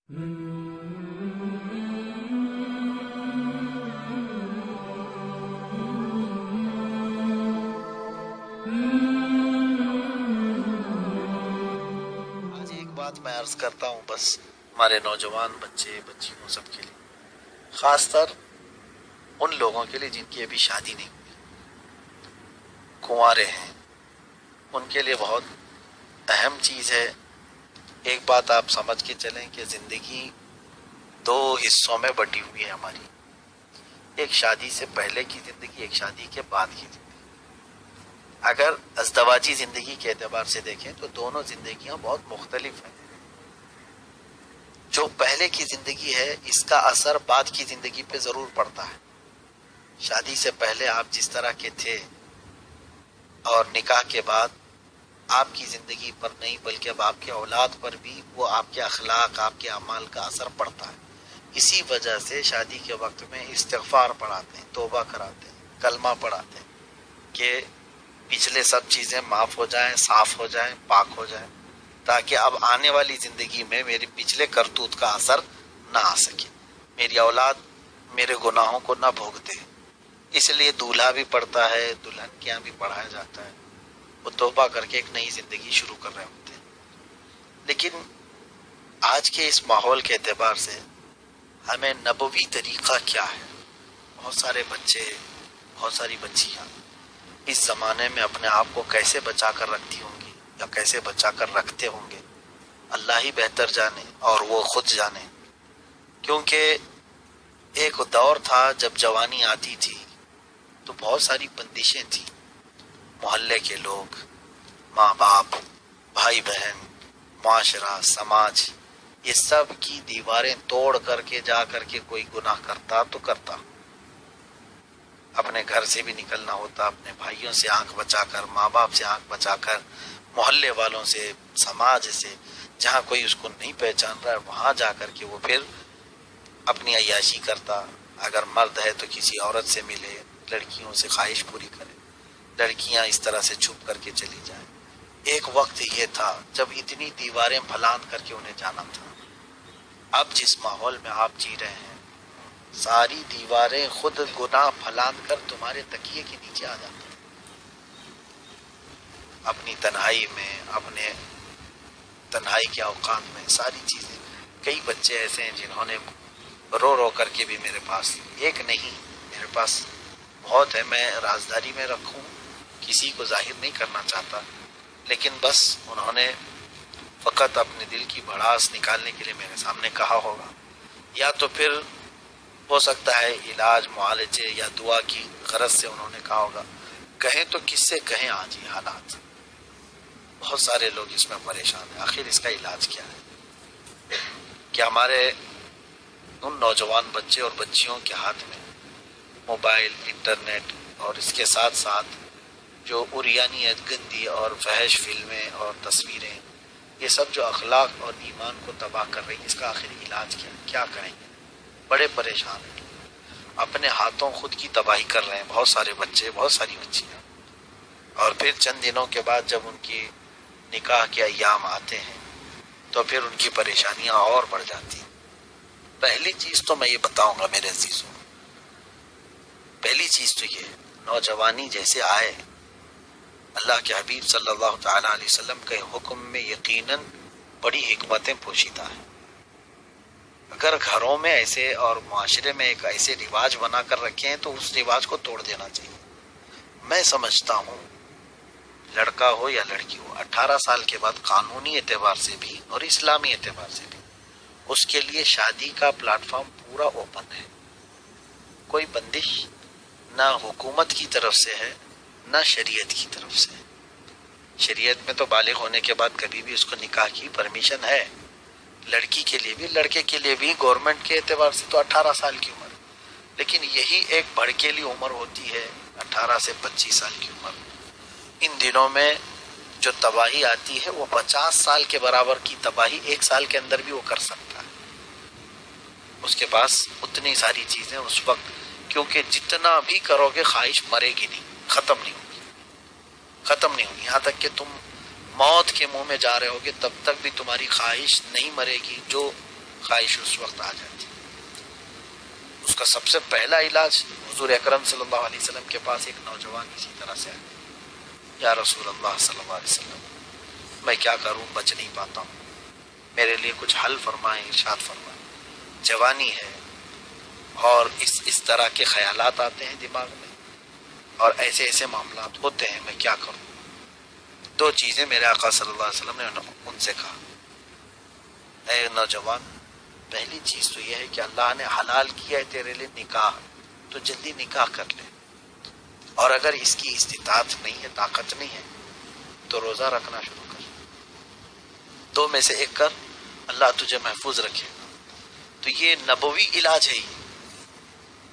آج ایک بات میں عرض کرتا ہوں بس ہمارے نوجوان بچے بچیوں سب کے لیے، خاص طر ان لوگوں کے لیے جن کی ابھی شادی نہیں ہوئی، کنوارے ہیں، ان کے لیے بہت اہم چیز ہے۔ ایک بات آپ سمجھ کے چلیں کہ زندگی دو حصوں میں بٹی ہوئی ہے ہماری، ایک شادی سے پہلے کی زندگی، ایک شادی کے بعد کی زندگی۔ اگر ازدواجی زندگی کے اعتبار سے دیکھیں تو دونوں زندگیاں بہت مختلف ہیں۔ جو پہلے کی زندگی ہے اس کا اثر بعد کی زندگی پہ ضرور پڑتا ہے۔ شادی سے پہلے آپ جس طرح کے تھے اور نکاح کے بعد آپ کی زندگی پر نہیں بلکہ اب آپ کے اولاد پر بھی وہ آپ کے اخلاق، آپ کے اعمال کا اثر پڑتا ہے۔ اسی وجہ سے شادی کے وقت میں استغفار پڑھاتے ہیں، توبہ کراتے ہیں، کلمہ پڑھاتے ہیں کہ پچھلے سب چیزیں معاف ہو جائیں، صاف ہو جائیں، پاک ہو جائیں، تاکہ اب آنے والی زندگی میں میرے پچھلے کرتوت کا اثر نہ آ سکے، میری اولاد میرے گناہوں کو نہ بھوگتے۔ اس لیے دولہا بھی پڑھتا ہے، دلہن کے یہاں بھی پڑھایا جاتا ہے، وہ توبہ کر کے ایک نئی زندگی شروع کر رہے ہوتے ہیں۔ لیکن آج کے اس ماحول کے اعتبار سے ہمیں نبوی طریقہ کیا ہے؟ بہت سارے بچے، بہت ساری بچیاں اس زمانے میں اپنے آپ کو کیسے بچا کر رکھتی ہوں گی یا کیسے بچا کر رکھتے ہوں گے، اللہ ہی بہتر جانے اور وہ خود جانے۔ کیونکہ ایک دور تھا جب جوانی آتی تھی تو بہت ساری بندشیں تھیں، محلے کے لوگ، ماں باپ، بھائی بہن، معاشرہ، سماج، یہ سب کی دیواریں توڑ کر کے جا کر کے کوئی گناہ کرتا تو کرتا، اپنے گھر سے بھی نکلنا ہوتا، اپنے بھائیوں سے آنکھ بچا کر، ماں باپ سے آنکھ بچا کر، محلے والوں سے، سماج سے، جہاں کوئی اس کو نہیں پہچان رہا ہے وہاں جا کر کے وہ پھر اپنی عیاشی کرتا۔ اگر مرد ہے تو کسی عورت سے ملے، لڑکیوں سے خواہش پوری کرے، لڑکیاں اس طرح سے چھپ کر کے چلی جائیں۔ ایک وقت یہ تھا جب اتنی دیواریں پھلان کر کے انہیں جانا تھا۔ اب جس ماحول میں آپ جی رہے ہیں ساری دیواریں خود گناہ پھلان کر تمہارے تکیے کے نیچے آ جاتی ہیں۔ اپنی تنہائی میں، اپنے تنہائی کے اوقات میں ساری چیزیں، کئی بچے ایسے ہیں جنہوں نے رو رو کر کے بھی میرے پاس، ایک نہیں میرے پاس بہت ہے، میں رازداری میں رکھوں، کسی کو ظاہر نہیں کرنا چاہتا، لیکن بس انہوں نے فقط اپنے دل کی بھڑاس نکالنے کے لیے میرے سامنے کہا ہوگا، یا تو پھر ہو سکتا ہے علاج، معالجے یا دعا کی غرض سے انہوں نے کہا ہوگا۔ کہیں تو کس سے کہیں آج یہ حالات، بہت سارے لوگ اس میں پریشان ہیں۔ آخر اس کا علاج کیا ہے؟ کہ ہمارے ان نوجوان بچے اور بچیوں کے ہاتھ میں موبائل، انٹرنیٹ اور اس کے ساتھ ساتھ جو عریانیت، گندی اور فحش فلمیں اور تصویریں، یہ سب جو اخلاق اور ایمان کو تباہ کر رہی ہیں، اس کا آخر علاج کیا ہے؟ کیا کریں گے؟ بڑے پریشان ہیں، اپنے ہاتھوں خود کی تباہی کر رہے ہیں بہت سارے بچے، بہت ساری بچیاں، اور پھر چند دنوں کے بعد جب ان کی نکاح کے ایام آتے ہیں تو پھر ان کی پریشانیاں اور بڑھ جاتی ہیں۔ پہلی چیز تو میں یہ بتاؤں گا میرے عزیزوں، پہلی چیز تو یہ، نوجوانی جیسے آئے، اللہ کے حبیب صلی اللہ تعالیٰ علیہ وسلم کے حکم میں یقیناً بڑی حکمتیں پوشیدہ ہیں۔ اگر گھروں میں ایسے اور معاشرے میں ایک ایسے رواج بنا کر رکھے ہیں تو اس رواج کو توڑ دینا چاہیے۔ میں سمجھتا ہوں لڑکا ہو یا لڑکی ہو، 18 سال کے بعد قانونی اعتبار سے بھی اور اسلامی اعتبار سے بھی اس کے لیے شادی کا پلیٹ فارم پورا اوپن ہے، کوئی بندش نہ حکومت کی طرف سے ہے نہ شریعت کی طرف سے۔ شریعت میں تو بالغ ہونے کے بعد کبھی بھی اس کو نکاح کی پرمیشن ہے، لڑکی کے لیے بھی، لڑکے کے لیے بھی، گورنمنٹ کے اعتبار سے تو 18 سال کی عمر، لیکن یہی ایک بھڑکیلی عمر ہوتی ہے 18 سے 25 سال کی عمر۔ ان دنوں میں جو تباہی آتی ہے وہ 50 سال کے برابر کی تباہی ایک سال کے اندر بھی وہ کر سکتا ہے۔ اس کے پاس اتنی ساری چیزیں اس وقت، کیونکہ جتنا بھی کرو گے خواہش مرے گی نہیں، ختم نہیں ہوگی، ختم نہیں ہوگی، یہاں تک کہ تم موت کے منہ میں جا رہے ہوگے تب تک بھی تمہاری خواہش نہیں مرے گی۔ جو خواہش اس وقت آ جاتی. اس کا سب سے پہلا علاج حضور اکرم صلی اللہ علیہ وسلم کے پاس ایک نوجوان اسی طرح سے آیا. یا رسول اللہ صلی اللہ علیہ وسلم میں کیا کروں، بچ نہیں پاتا ہوں، میرے لیے کچھ حل فرمائیں، ارشاد فرمائیں. جوانی ہے اور اس طرح کے خیالات آتے ہیں دماغ میں اور ایسے ایسے معاملات ہوتے ہیں، میں کیا کروں؟ دو چیزیں میرے آقا صلی اللہ علیہ وسلم نے ان سے کہا. اے نوجوان، پہلی چیز تو یہ ہے کہ اللہ نے حلال کیا ہے تیرے لیے نکاح، تو جلدی نکاح کر لے. اور اگر اس کی استطاعت نہیں ہے، طاقت نہیں ہے، تو روزہ رکھنا شروع کر. دو میں سے ایک کر، اللہ تجھے محفوظ رکھے. تو یہ نبوی علاج ہے،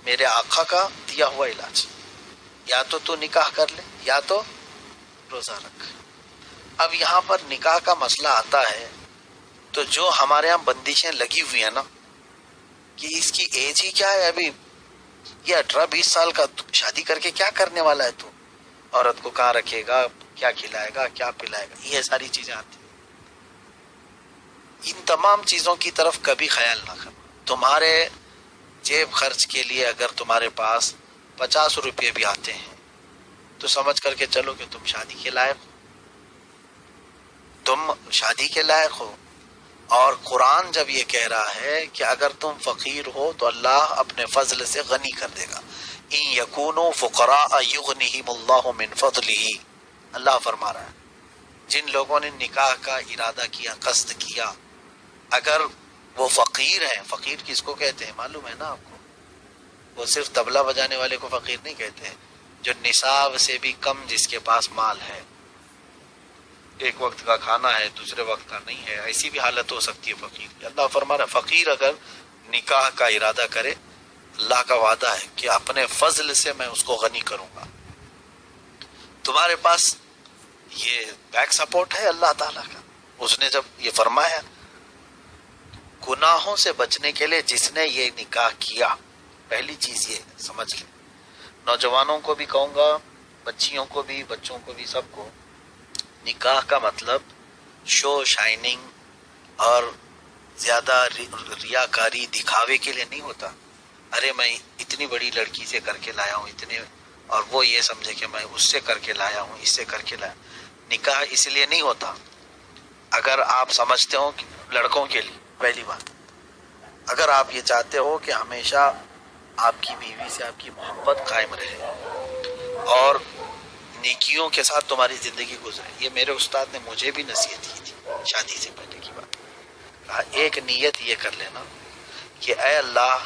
میرے آقا کا دیا ہوا علاج. یا تو نکاح کر لے یا تو روزہ رکھ. اب یہاں پر نکاح کا مسئلہ آتا ہے تو جو ہمارے یہاں بندشیں لگی ہوئی ہیں نا کہ اس کی ایج ہی کیا ہے، ابھی یہ 18-20 سال کا، شادی کر کے کیا کرنے والا ہے تو، عورت کو کہاں رکھے گا، کیا کھلائے گا، کیا پلائے گا، یہ ساری چیزیں آتی ہیں. ان تمام چیزوں کی طرف کبھی خیال نہ کرنا. تمہارے جیب خرچ کے لیے اگر تمہارے پاس 50 روپے بھی آتے ہیں تو سمجھ کر کے چلو کہ تم شادی کے لائق ہو، تم شادی کے لائق ہو. اور قرآن جب یہ کہہ رہا ہے کہ اگر تم فقیر ہو تو اللہ اپنے فضل سے غنی کر دے گا. ان یکونوا فقراء یغنیہم اللہ من فضلہ، اللہ فرما رہا ہے جن لوگوں نے نکاح کا ارادہ کیا، قصد کیا، اگر وہ فقیر ہیں. فقیر کس کو کہتے ہیں معلوم ہے نا آپ کو؟ وہ صرف طبلہ بجانے والے کو فقیر نہیں کہتے ہیں، جو نصاب سے بھی کم جس کے پاس مال ہے، ایک وقت کا کھانا ہے دوسرے وقت کا نہیں ہے، ایسی بھی حالت ہو سکتی ہے فقیر کی. اللہ فرما رہا ہے فقیر اگر نکاح کا ارادہ کرے، اللہ کا وعدہ ہے کہ اپنے فضل سے میں اس کو غنی کروں گا. تمہارے پاس یہ بیک سپورٹ ہے اللہ تعالیٰ کا. اس نے جب یہ فرمایا گناہوں سے بچنے کے لیے جس نے یہ نکاح کیا، پہلی چیز یہ سمجھ لیں. نوجوانوں کو بھی کہوں گا، بچیوں کو بھی، بچوں کو بھی، سب کو، نکاح کا مطلب شو شائننگ اور زیادہ ریاکاری دکھاوے کے لیے نہیں ہوتا. ارے میں اتنی بڑی لڑکی سے کر کے لایا ہوں اتنے، اور وہ یہ سمجھے کہ میں اس سے کر کے لایا ہوں، اس سے کر کے لایا. نکاح اس لیے نہیں ہوتا. اگر آپ سمجھتے ہو کہ لڑکوں کے لیے، پہلی بات، اگر آپ یہ چاہتے ہو کہ ہمیشہ آپ کی بیوی سے آپ کی محبت قائم رہے اور نیکیوں کے ساتھ تمہاری زندگی گزرے، یہ میرے استاد نے مجھے بھی نصیحت کی تھی شادی سے پہلے کی بات. کہا ایک نیت یہ کر لینا کہ اے اللہ،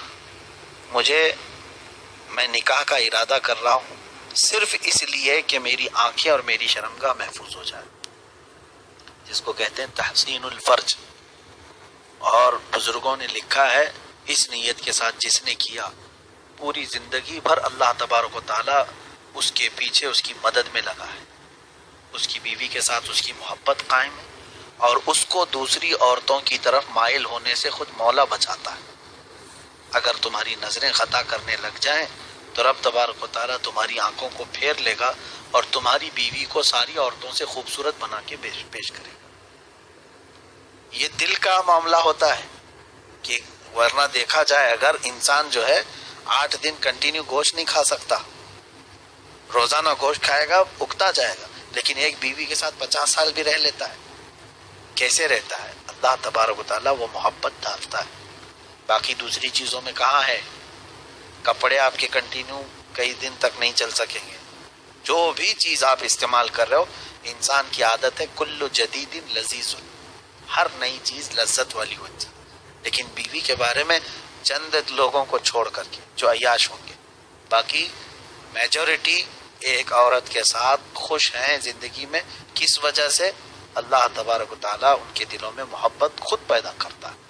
میں نکاح کا ارادہ کر رہا ہوں صرف اس لیے کہ میری آنکھیں اور میری شرمگاہ محفوظ ہو جائے، جس کو کہتے ہیں تحسین الفرج. اور بزرگوں نے لکھا ہے اس نیت کے ساتھ جس نے کیا، پوری زندگی بھر اللہ تبارک و تعالی اس کے پیچھے اس کی مدد میں لگا ہے. اس کی بیوی کے ساتھ اس کی محبت قائم ہے اور اس کو دوسری عورتوں کی طرف مائل ہونے سے خود مولا بچاتا ہے. اگر تمہاری نظریں خطا کرنے لگ جائیں تو رب تبارک و تعالیٰ تمہاری آنکھوں کو پھیر لے گا اور تمہاری بیوی کو ساری عورتوں سے خوبصورت بنا کے پیش کرے گا. یہ دل کا معاملہ ہوتا ہے کہ ورنہ دیکھا جائے اگر انسان جو ہے 8 دن کنٹینیو گوشت نہیں کھا سکتا، روزانہ گوشت کھائے گا اگتا جائے گا، لیکن ایک بیوی کے ساتھ 50 سال بھی رہ لیتا ہے. کیسے رہتا ہے؟ اللہ تبارک و تعالیٰ وہ محبت ڈالتا ہے. باقی دوسری چیزوں میں کہاں ہے؟ کپڑے آپ کے کنٹینیو کئی دن تک نہیں چل سکیں گے. جو بھی چیز آپ استعمال کر رہے ہو، انسان کی عادت ہے کل جدید لذیذ، ہر نئی چیز لذت والی ہوتی ہے. لیکن بیوی کے بارے میں چند لوگوں کو چھوڑ کر کے جو عیاش ہوں گے، باقی میجورٹی ایک عورت کے ساتھ خوش ہیں زندگی میں. کس وجہ سے؟ اللہ تبارک و تعالیٰ ان کے دلوں میں محبت خود پیدا کرتا ہے.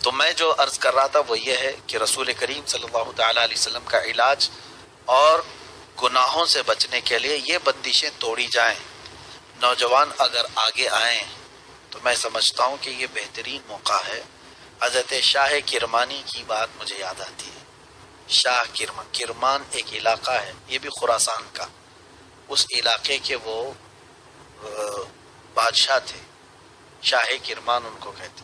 تو میں جو عرض کر رہا تھا وہ یہ ہے کہ رسول کریم صلی اللہ تعالیٰ علیہ وسلم کا علاج اور گناہوں سے بچنے کے لیے یہ بندشیں توڑی جائیں. نوجوان اگر آگے آئیں تو میں سمجھتا ہوں کہ یہ بہترین موقع ہے. حضرت شاہ کرمانی کی بات مجھے یاد آتی ہے. شاہ کرمان ایک علاقہ ہے، یہ بھی خراسان کا. اس علاقے کے وہ بادشاہ تھے، شاہ کرمان ان کو کہتے.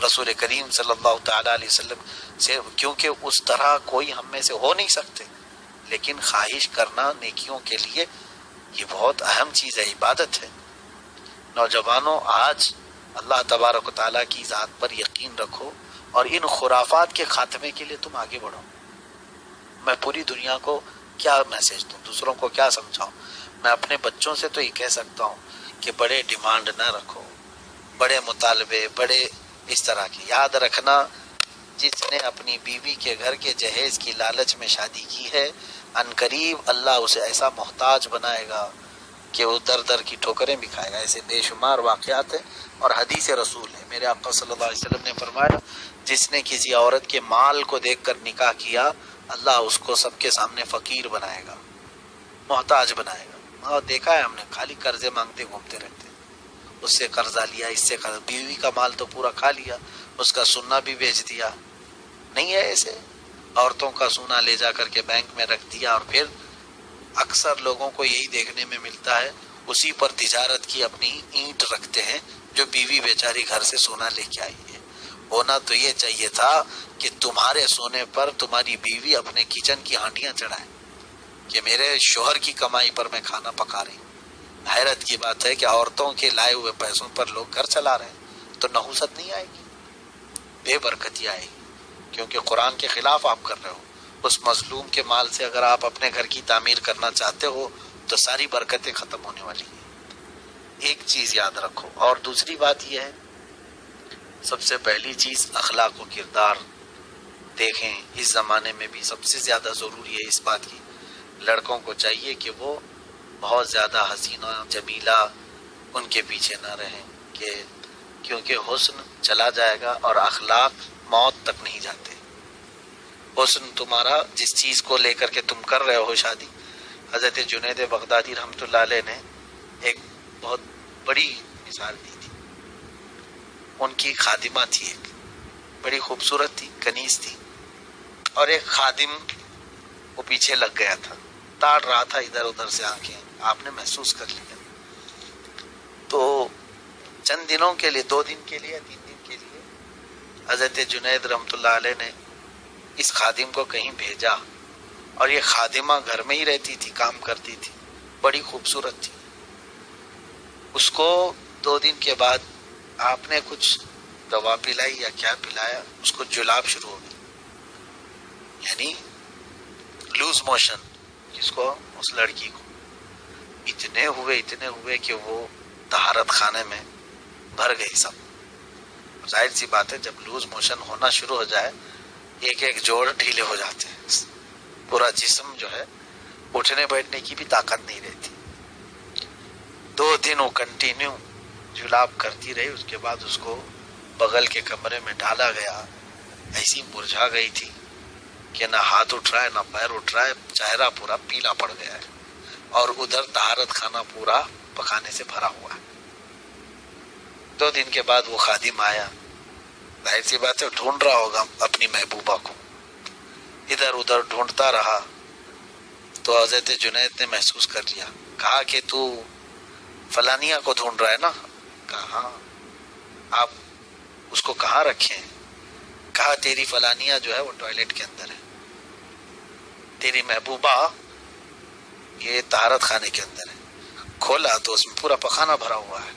رسول کریم صلی اللہ تعالیٰ علیہ وسلم سے، کیونکہ اس طرح کوئی ہم میں سے ہو نہیں سکتے، لیکن خواہش کرنا نیکیوں کے لیے یہ بہت اہم چیز ہے، عبادت ہے۔ نوجوانوں، آج اللہ تبارک و تعالیٰ کی ذات پر یقین رکھو اور ان خرافات کے خاتمے کے لیے تم آگے بڑھو۔ میں پوری دنیا کو کیا میسج دوں، دوسروں کو کیا سمجھاؤں؟ میں اپنے بچوں سے تو یہ کہہ سکتا ہوں کہ بڑے ڈیمانڈ نہ رکھو، بڑے مطالبے، بڑے اس طرح کی۔ یاد رکھنا، جس نے اپنی بیوی کے گھر کے جہیز کی لالچ میں شادی کی ہے، عنقریب اللہ اسے ایسا محتاج بنائے گا کہ وہ در در کی ٹھوکریں بھی کھائے گا۔ ایسے بے شمار واقعات ہیں اور حدیث رسول ہے۔ میرے آقا صلی اللہ علیہ وسلم نے فرمایا، جس نے کسی عورت کے مال کو دیکھ کر نکاح کیا، اللہ اس کو سب کے سامنے فقیر بنائے گا، محتاج بنائے گا۔ اور دیکھا ہے ہم نے، خالی قرضے مانگتے گھومتے رہتے، اس سے قرضہ لیا، اس سے قرض، بیوی کا مال تو پورا کھا لیا، اس کا سونا بھی بیچ دیا۔ نہیں ہے ایسے؟ عورتوں کا سونا لے جا کر کے بینک میں رکھ دیا، اور پھر اکثر لوگوں کو یہی دیکھنے میں ملتا ہے، اسی پر تجارت کی اپنی اینٹ رکھتے ہیں جو بیوی بیچاری گھر سے سونا لے کے آئی ہے۔ ہونا تو یہ چاہیے تھا کہ تمہارے سونے پر تمہاری بیوی اپنے کچن کی ہانڈیاں چڑھائے کہ میرے شوہر کی کمائی پر میں کھانا پکا رہی ہوں۔ حیرت کی بات ہے کہ عورتوں کے لائے ہوئے پیسوں پر لوگ گھر چلا رہے ہیں، تو نحوست نہیں آئے گی، بے برکتی آئے گی، کیونکہ قرآن کے خلاف آپ کر رہے ہو۔ اس مظلوم کے مال سے اگر آپ اپنے گھر کی تعمیر کرنا چاہتے ہو تو ساری برکتیں ختم ہونے والی ہیں۔ ایک چیز یاد رکھو، اور دوسری بات یہ ہے، سب سے پہلی چیز اخلاق و کردار دیکھیں۔ اس زمانے میں بھی سب سے زیادہ ضروری ہے اس بات کی، لڑکوں کو چاہیے کہ وہ بہت زیادہ حسینہ جمیلہ ان کے پیچھے نہ رہیں، کیونکہ حسن چلا جائے گا اور اخلاق موت تک نہیں جاتے۔ حسن تمہارا، جس چیز کو لے کر کے تم کر رہے ہو شادی، حضرت جنید بغدادی رحمۃ اللہ علیہ نے ایک بہت بڑی مثال دی تھی۔ ان کی خادمہ تھی، ایک بڑی خوبصورت تھی، کنیز تھی، اور ایک خادم وہ پیچھے لگ گیا تھا، تاڑ رہا تھا ادھر ادھر سے آنکھیں، آپ نے محسوس کر لیا۔ تو چند دنوں کے لیے، 2 دن کے لیے، 3 دن کے لیے، حضرت جنید رحمۃ اللہ علیہ نے اس خادم کو کہیں بھیجا، اور یہ خادمہ گھر میں ہی رہتی تھی، کام کرتی تھی، بڑی خوبصورت تھی۔ اس کو 2 دن کے بعد آپ نے کچھ دوا پلائی یا کیا پلایا، اس کو جلاب شروع ہو گئی، یعنی لوز موشن، جس کو اس لڑکی کو اتنے ہوئے کہ وہ طہارت خانے میں بھر گئی سب۔ ظاہر سی بات ہے، جب لوز موشن ہونا شروع ہو جائے، ایک ایک جوڑ ڈھیلے ہو جاتے ہیں، پورا جسم جو ہے اٹھنے بیٹھنے کی بھی طاقت نہیں رہتی۔ 2 دن وہ کنٹینیو جلاب کرتی رہی، اس کے بعد اس کو بغل کے کمرے میں ڈالا گیا، ایسی مرجھا گئی تھی کہ نہ ہاتھ اٹھ رہا ہے نہ پیر اٹھ رہا ہے، چہرہ پورا پیلا پڑ گیا ہے، اور ادھر طہارت خانہ پورا پکانے سے بھرا ہوا ہے۔ 2 دن کے بعد وہ خادم آیا، ظاہر سی بات ہے ڈھونڈ رہا ہوگا اپنی محبوبہ کو، ادھر ادھر ڈھونڈتا رہا۔ تو حضرت جنید نے محسوس کر لیا، کہا کہ تو فلانیہ کو ڈھونڈ رہا ہے نا؟ کہا ہاں۔ آپ اس کو کہاں رکھیں؟ کہا تیری فلانیہ جو ہے وہ ٹوائلٹ کے اندر ہے، تیری محبوبہ یہ طہارت خانے کے اندر ہے۔ کھولا تو اس میں پورا پخانہ بھرا ہوا ہے،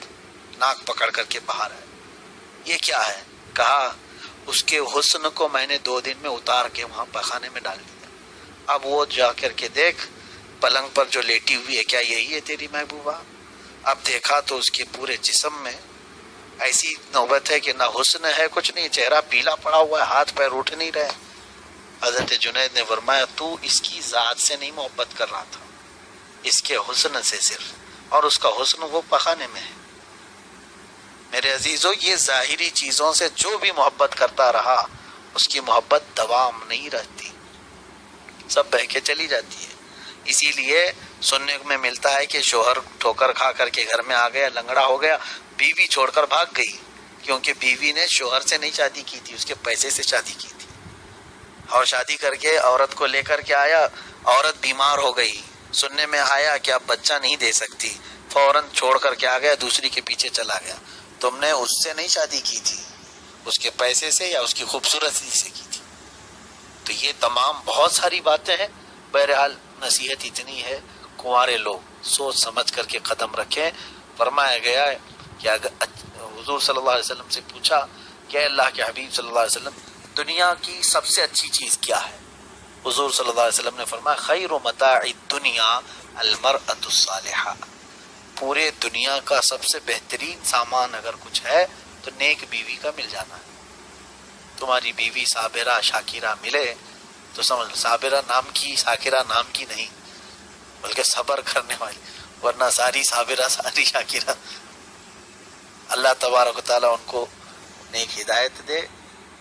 ناک پکڑ کر کے باہر ہے۔ یہ کیا ہے؟ کہا اس کے حسن کو میں نے 2 دن میں اتار کے وہاں پخانے میں ڈال دیا، اب وہ جا کر کے دیکھ پلنگ پر جو لیٹی ہوئی ہے، کیا یہی ہے تیری محبوبہ؟ اب دیکھا تو اس کے پورے جسم میں ایسی نوبت ہے کہ نہ حسن ہے، کچھ نہیں، چہرہ پیلا پڑا ہوا ہے، ہاتھ پیر اٹھ نہیں رہے۔ حضرت جنید نے فرمایا تو اس کی ذات سے نہیں محبت کر رہا تھا، اس کے حسن سے صرف، اور اس کا حسن وہ پخانے میں ہے۔ میرے عزیزو، یہ ظاہری چیزوں سے جو بھی محبت کرتا رہا، اس کی محبت دوام نہیں رہتی، سب بہہ کے چلی جاتی ہے۔ اسی لیے سننے میں ملتا ہے کہ شوہر ٹھوکر کھا کر کے گھر میں آ گیا، لنگڑا ہو گیا، بیوی چھوڑ کر بھاگ گئی، کیونکہ بیوی نے شوہر سے نہیں شادی کی تھی، اس کے پیسے سے شادی کی تھی، اور شادی کر کے عورت کو لے کر کے آیا، عورت بیمار ہو گئی، سننے میں آیا کہ اب بچہ نہیں دے سکتی، فوراً چھوڑ کر کے آ گیا، دوسری کے پیچھے چلا گیا۔ تم نے اس سے نہیں شادی کی تھی، اس کے پیسے سے یا اس کی خوبصورتی سے کی تھی. تو یہ تمام بہت ساری باتیں ہیں. بہرحال نصیحت اتنی ہے، کنوارے لوگ سوچ سمجھ کر کے قدم رکھیں. فرمایا گیا ہے کہ اگر حضور صلی اللہ علیہ وسلم سے پوچھا کہ اللہ کے حبیب صلی اللہ علیہ وسلم دنیا کی سب سے اچھی چیز کیا ہے؟ حضور صلی اللہ علیہ وسلم نے فرمایا خیر متاع الدنیا المرأة الصالحہ. پورے دنیا کا سب سے بہترین سامان اگر کچھ ہے تو نیک بیوی کا مل جانا ہے. تمہاری بیوی صابرہ شاکرہ ملے تو سمجھ لو صابرہ نام کی شاکرہ نام کی نہیں بلکہ صبر کرنے والی، ورنہ ساری صابرہ ساری شاکرہ. اللہ تبارک و تعالیٰ ان کو نیک ہدایت دے.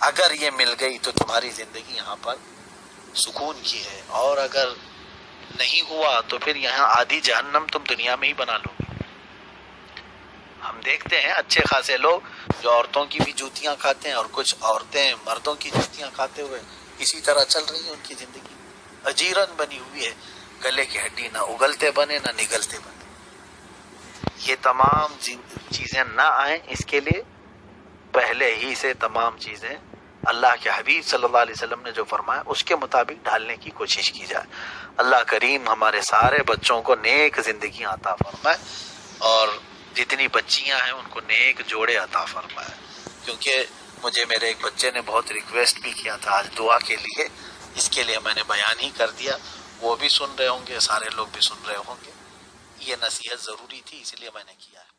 اگر یہ مل گئی تو تمہاری زندگی یہاں پر سکون کی ہے، اور اگر نہیں ہوا تو پھر یہاں آدھی جہنم تم دنیا میں ہی بنا لو گے. ہم دیکھتے ہیں اچھے خاصے لوگ جو عورتوں کی بھی جوتیاں کھاتے ہیں اور کچھ عورتیں مردوں کی جوتیاں کھاتے ہوئے اسی طرح چل رہی ہیں. ان کی زندگی اجیرن بنی ہوئی ہے، گلے کی ہڈی نہ اگلتے بنے نہ نگلتے بنے. یہ تمام چیزیں نہ آئیں، اس کے لیے پہلے ہی سے تمام چیزیں اللہ کے حبیب صلی اللہ علیہ وسلم نے جو فرمایا اس کے مطابق ڈھالنے کی کوشش کی جائے. اللہ کریم ہمارے سارے بچوں کو نیک زندگی عطا فرمائے، اور جتنی بچیاں ہیں ان کو نیک جوڑے عطا فرمائے. کیونکہ مجھے میرے ایک بچے نے بہت ریکویسٹ بھی کیا تھا آج دعا کے لیے، اس کے لیے میں نے بیان ہی کر دیا. وہ بھی سن رہے ہوں گے، سارے لوگ بھی سن رہے ہوں گے. یہ نصیحت ضروری تھی، اس لیے میں نے کیا ہے.